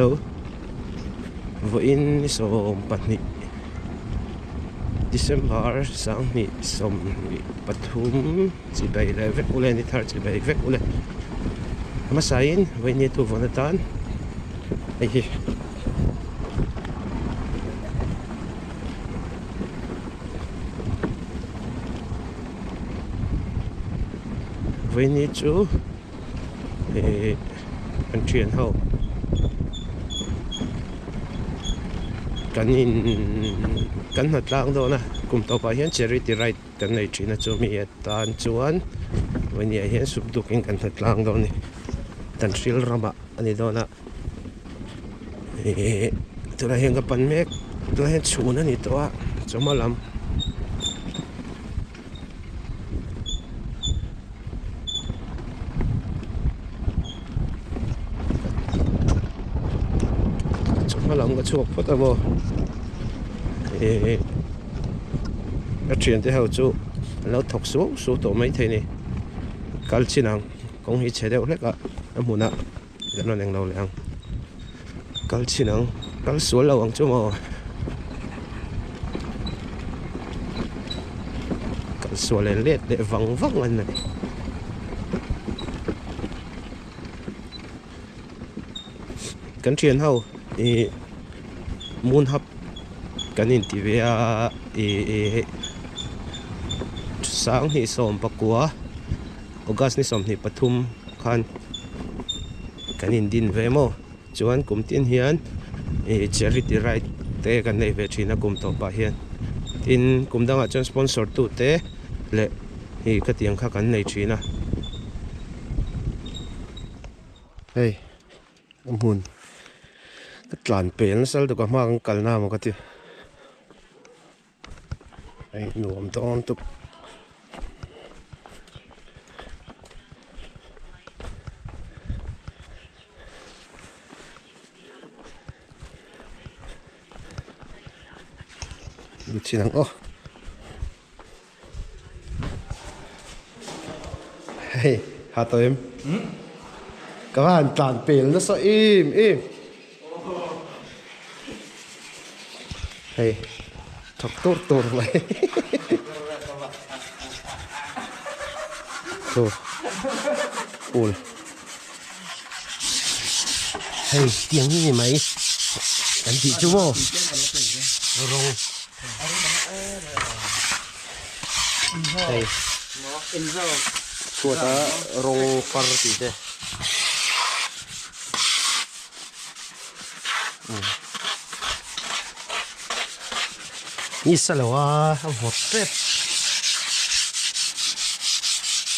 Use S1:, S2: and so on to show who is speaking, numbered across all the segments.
S1: hello voin som pahnih December sang ni som ni pathum chi bai le vek ule ni thar chi bai vek ule ama sain voin ni tu vonatan ai hi voin ni chu an thian ho kan hatlang do na kum to pa hian charity right kan nei thina chu mi tan chuan voin ni hian subdukin kan hatlang do ni tan hril rama ani do na tula hian ka pan mek tula hian chhun ani to a chomalam làm cái chuột phốt amo cái chuyện thế hậu chú nó thọc số tổ mấy thế này cái chi năng cũng hi chế đều hết cả em muốn ạ dẫn nó đang lâu lắm cái chi năng cái số lâu ăn chú mà cái số lên liệt để vắng vắng anh này cái chuyện hậu muốn hấp cái nhìn tivi sáng thì sớm bạc quá August thì sớm thì Pathum khan cái nhìn din về mò chuan cũng tin hiền charity right te cái này về chuyện là cũng tổ bảo hiền tin cũng đang ở trong sponsor tu te lệ thì cái tiền khác cái này chuyện à hey muốn cái làn bền sao được mà mang cái nào mà cái gì ấy nuông to tục được chỉ năng ô hey hả tôi em các bạn làn bền nó sao im hey thật tốt vậy thôi ôi hey tiếng gì mày cái gì chú mô rong hey chua ta rong par gì thế Isa lo ang hot trip.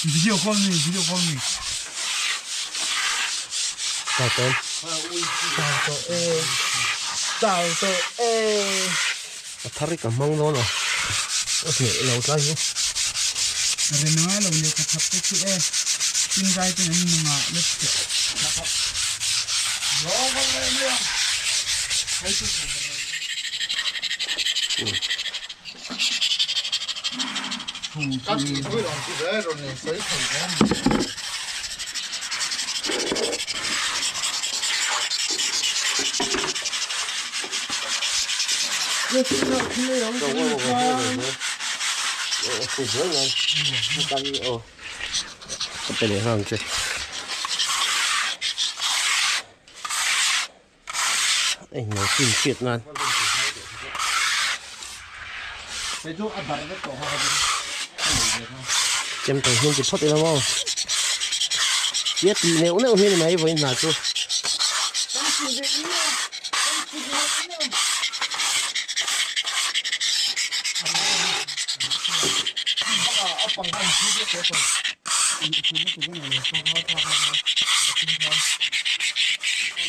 S2: Video call me. Tao to
S1: Thari ka mang no no. Ose lo ka yu.
S2: Are na lo le ka thap chu tin gai tin ni nga let. Lo ba le ya. Hai tu. Các chị vui lòng chị đấy rồi này sấy thầy em. Cái gì đó thì nó không có.
S1: Phụ dưỡng anh. Cái cái này hàng chứ. Anh nói xin chuyện man.
S2: Cái chỗ ăn bát nó tổ hoa.
S1: Chém tàu hiên chỉ phốt đi lắm không? Biết nếu hiên này với nhà chú.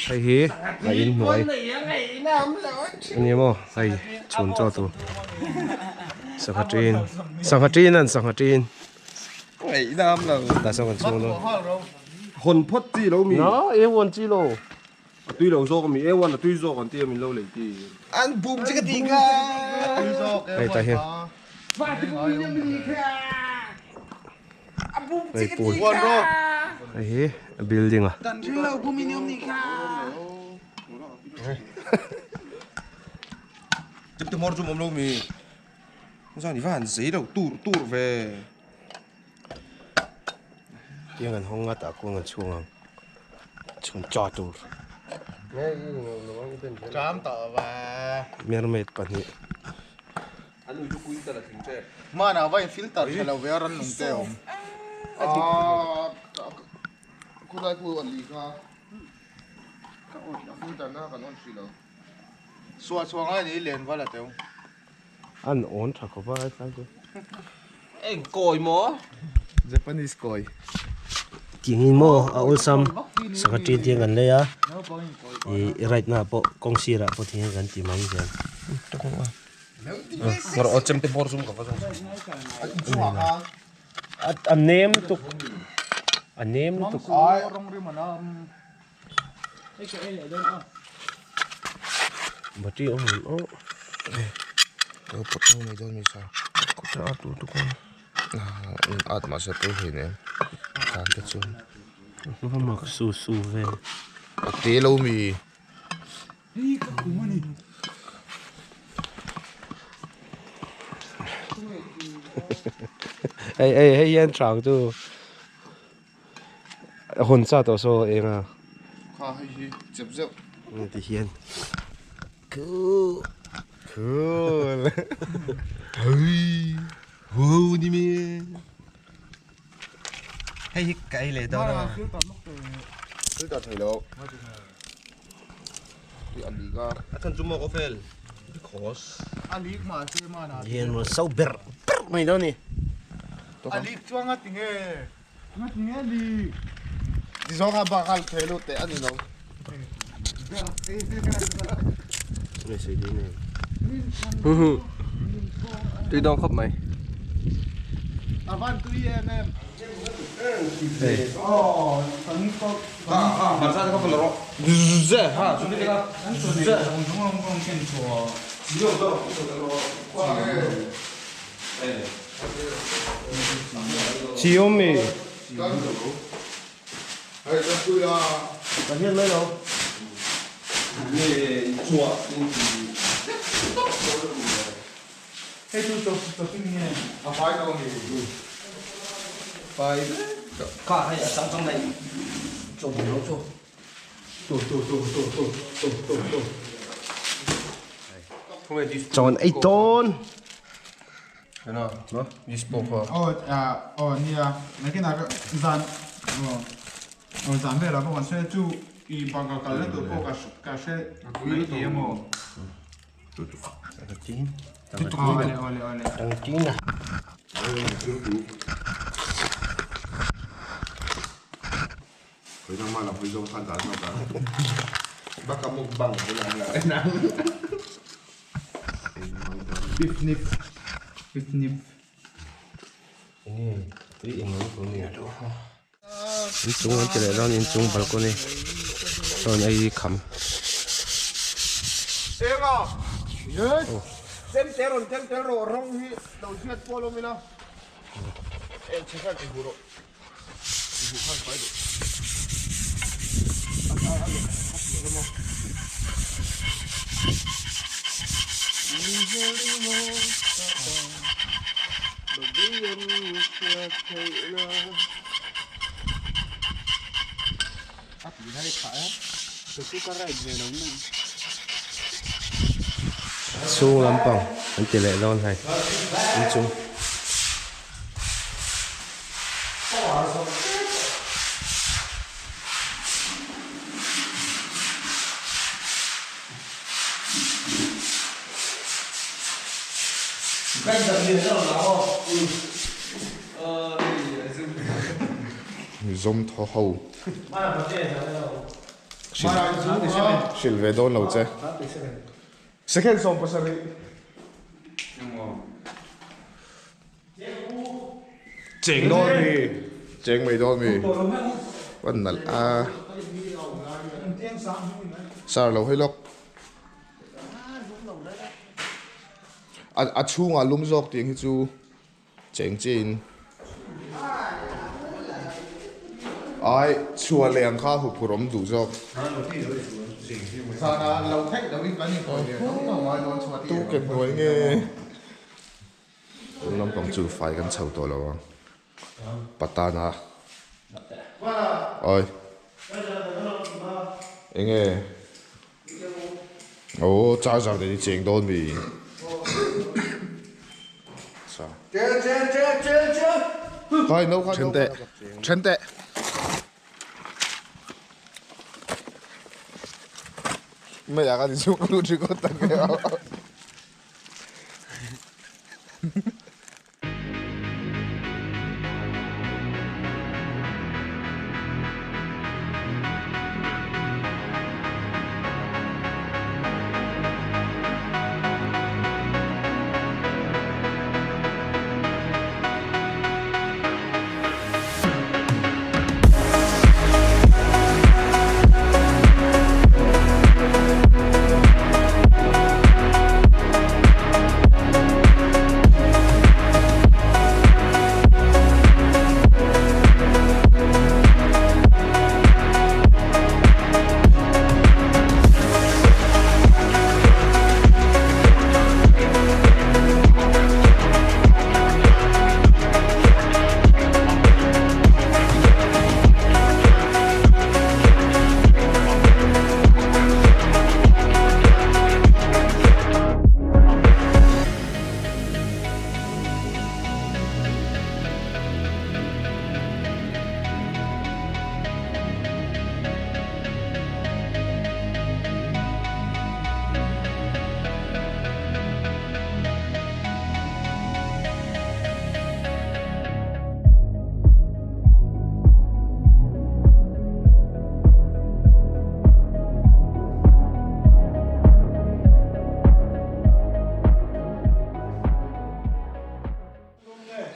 S1: Thầy hí, thầy in nói. Anh em không? Thầy chuẩn cho tôi. Sang hạt trên.
S2: Ấy nam là
S1: Tại sao còn xuống đâu?
S2: hồn phốt gì đâu mình.
S1: Nó A1 chi lô.
S2: Tuy lâu rồi mình A1 là tuy rồi còn tiêu mình lâu lấy thì. Ăn bùm chứ cái gì cả. Tuy rồi cái.
S1: Đây tại hiện. Đây pool. Đây building à?
S2: chụp từ mor chụp ông lâu mi sao thì phải hẳn giấy đâu tu về
S1: tiếng anh không ngắt à cũng ngắt chuông cho tu
S3: Trám tỏ và
S1: miền mệt bận nhỉ
S2: anh nuôi chú quý ta là thỉnh trẻ
S3: mà nào vậy filter hay là về rắn lùng teo cô đây cô ăn lì cả các bạn filter nó còn ăn gì đâu xua ngay đi liền vào là teo
S1: anh ổn thật có bao nhiêu chứ
S2: em còi mó
S3: Japanese koi
S1: tiếng in mo à ulsam sa ka tin tiếng anh lấy à right na po kong sira po tiếng anh ti mang jan
S2: ngor ở chấm tên mor zoom cả vào
S1: anh name tuk bati oh
S3: potong này đâu mình sao
S1: ko ta tu tu ko
S3: at mà sẽ tôi hình em càng cái chung
S1: nó mặc su về
S3: tế lâu mì
S1: ai yan trang tu hôn sa to so eng à
S3: khá hay chụp chụp
S1: ti hian cool
S2: hey wow đi mi hay cái này đó là
S3: filter thấy đâu đi ăn lì cả
S2: anh zoom có fail because
S3: ăn lì mà chơi mà nào
S1: hian mo sau ber mai đâu ni
S3: ăn lì cho ngắt nghe đi đi zo nga bakal khelo te ani no
S1: mai sai đi này
S2: tôi đau khớp mày
S3: avan tu em
S1: đây
S3: oh tani ko
S2: bản ra có phần lọ dễ ha chúng ta dễ
S3: ngong ken cho
S2: nhiều đâu
S1: Xiaomi
S3: ai ta tu ya
S1: ta hian lấy đâu
S2: nghề chùa
S3: hey tu tin nghe a phai đâu mi
S2: phải cả hay là trong này trộn nó trộn không phải đi
S1: chọn ai tôn
S2: thế nào nó đi sport hả
S3: nia na cái nào zan zan về là các bạn sẽ chú i bằng cái lên tụ có cả sẽ mấy cái mà
S1: thằng chín
S3: ole
S1: thằng chín à
S3: Phải năng mà là phải dùng khăn giả sao cả bác cầm một bằng cái này là beef nip
S1: ini tu ini ko ni in chung an tele ron in chung balcony ron ai kham
S3: em à yes xem tero rong hi đầu tiên polo mina em chỉ cần cái huro khăn phải được
S1: su lampang an tele ron hai in chung
S3: zoom thô hậu Shil về đón lâu chứ second song pa sari cheng mày đón mi vẫn nal a sao lâu hay lộc a chung a lum zok tiếng hi chu cheng chin ai chua leng kha hu purom du zok Sana lâu khách đâu ít cái gì còn gì không ngoài đón chùa tu kịp đuổi nghe
S4: Lâm Đồng chủ phải gần chầu tổ lâu Patana ơi anh nghe ồ cha sao để đi chỉnh đôn vì sao coi nấu khoan chân tệ mấy nhà cái gì cũng luôn chỉ có tặng cái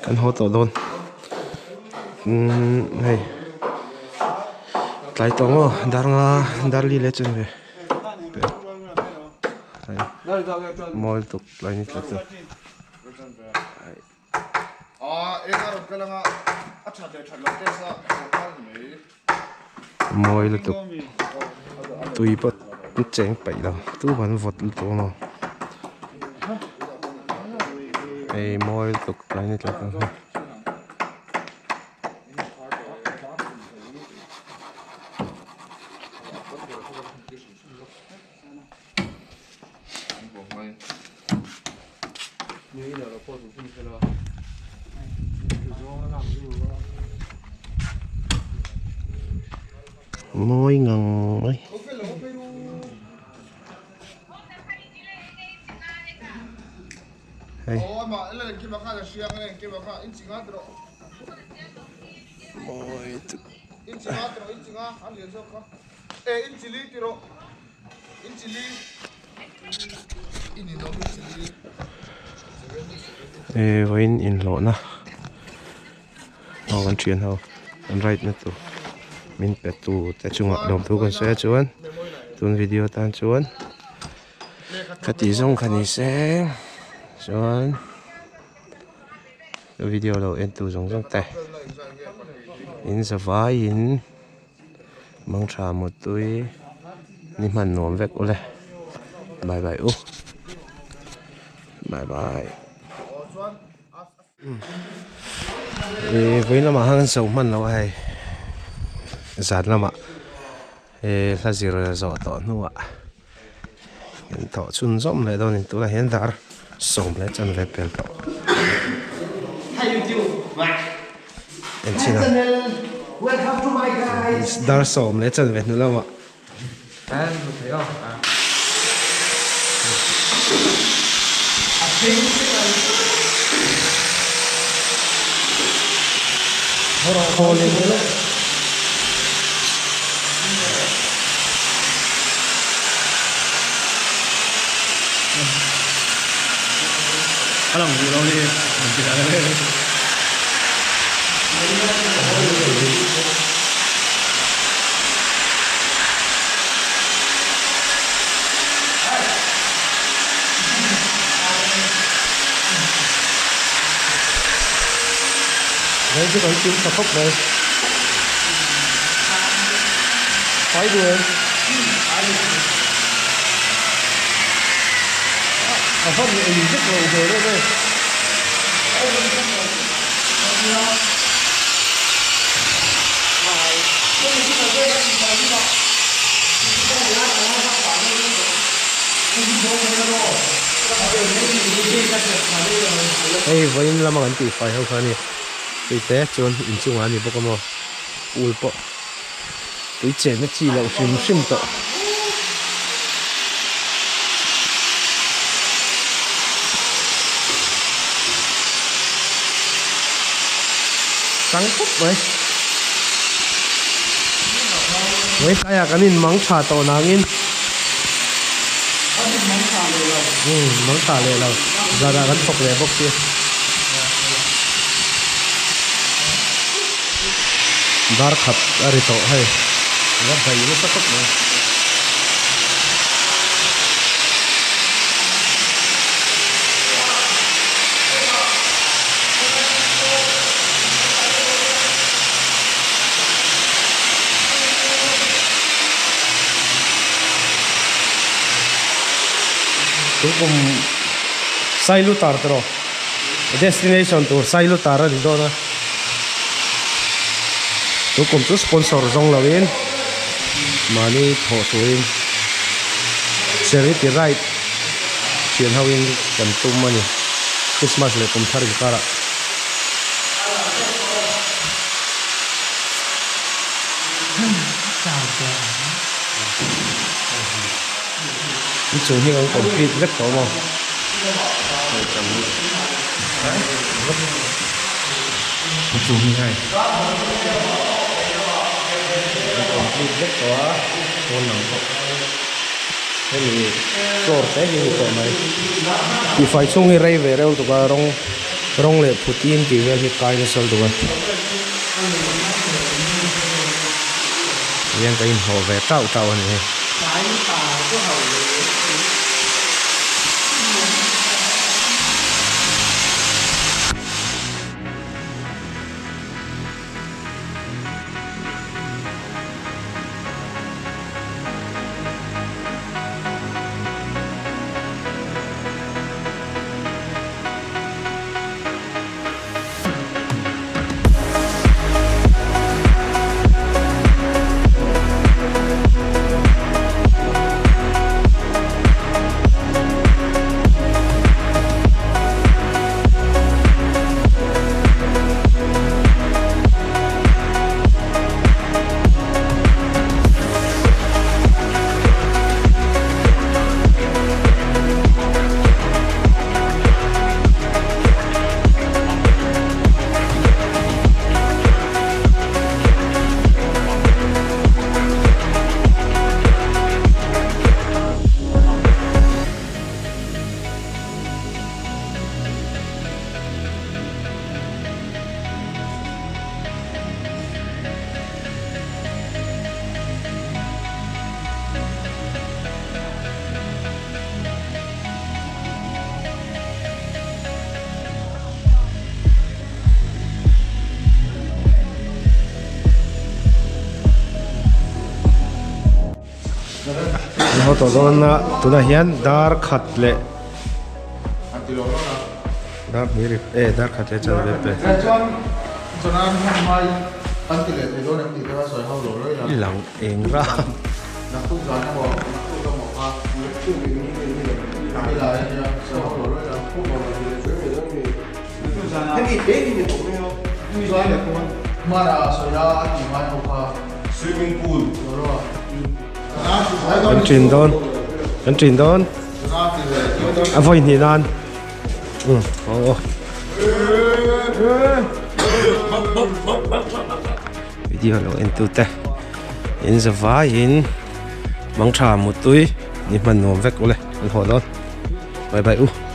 S1: kan ho to don hei tlai tong o darli le chen ve mol tuk lai ni tla tu
S3: em ở cái là chặt để chặt lót cái sao
S1: moi le tuk tui pot cheng pai lo tu ban vot to no ei moi tuk lai ni tla tu môi ngần ấy hey.
S3: mà là cái bác là xiang này cái bác in chính á rồi
S1: môi
S3: in chính á anh liền sao không in chili rồi in chili in đâu chili
S1: với in lộ na còn chuyện hậu anh right nữa tụ mình phải tụ tại trung học đồng thu còn sẽ chuan tuần video tan chuan cái tí giống cái này sẽ chuan video đầu em tụ giống tệ in sa vai in mang trà một túi ni man nuông vẹt ule bye bye u bye bye với nó mà hàng sầu man lâu hay giặt lắm ạ là gì rồi rõ tỏ nữa ạ hiện tỏ chun rộng lại đâu nên tôi là hiện tại sống lại chân về bèn tỏ em xin nào đang sống lại chân về nữa lắm ạ khô lên nữa
S5: Alam mo lang ni magkilala na rin.
S1: đấy chứ còn chim sập khóc đây khói đuôi không thì mình rất là về đây đây hey với là mà anh tỷ phải không phải nè tỷ té chôn in chung anh đi bốc mà ui bốc tỷ trẻ nó chỉ là sim tọ sáng phút vậy với cái cái nín mắng trà tàu nangin mắng trà lệ lâu ra ra gắn phục lệ bốc kia dar khát ari to hay nó phải nó sắc tóc này tu cùng sai lu tar tro destination tour sai lu tar đi đâu na tu cùng tu sponsor zong lawin mani tho suin charity right tiền hawin kan tum mani Christmas le kum thar kara chúng hi ông complete rất tốt mà chúng hi hay complete rất tốt ngon lắm thế thì sort thế thì tốt này thì phải chung hi ray về đâu tụi bà rong lệ Putin thì về thì cái nó sâu tụi bàยังcái hồ về trâu này nó tổ don na tụi nó hiền dar khát lệ dar mi rip dar khát lệ chân bếp
S3: cho nên hôm nay anh tỷ lệ thì đôi em tỷ lệ sợi hao lỗ đấy là
S1: lòng eng ra
S3: nắp thuốc rán nó bỏ nắp thuốc nó bỏ qua thuốc bị như này là sợi hao lỗ đấy là thuốc bỏ là thuốc về đó thì cái gì bé thì cũng không như vậy là không mà là sợi da thì mai không qua swimming pool rồi
S1: Anh truyền đón à voi thì nan video lo en tu te in zava in mang tha một túi ni man nom vek ole an ho don bye bye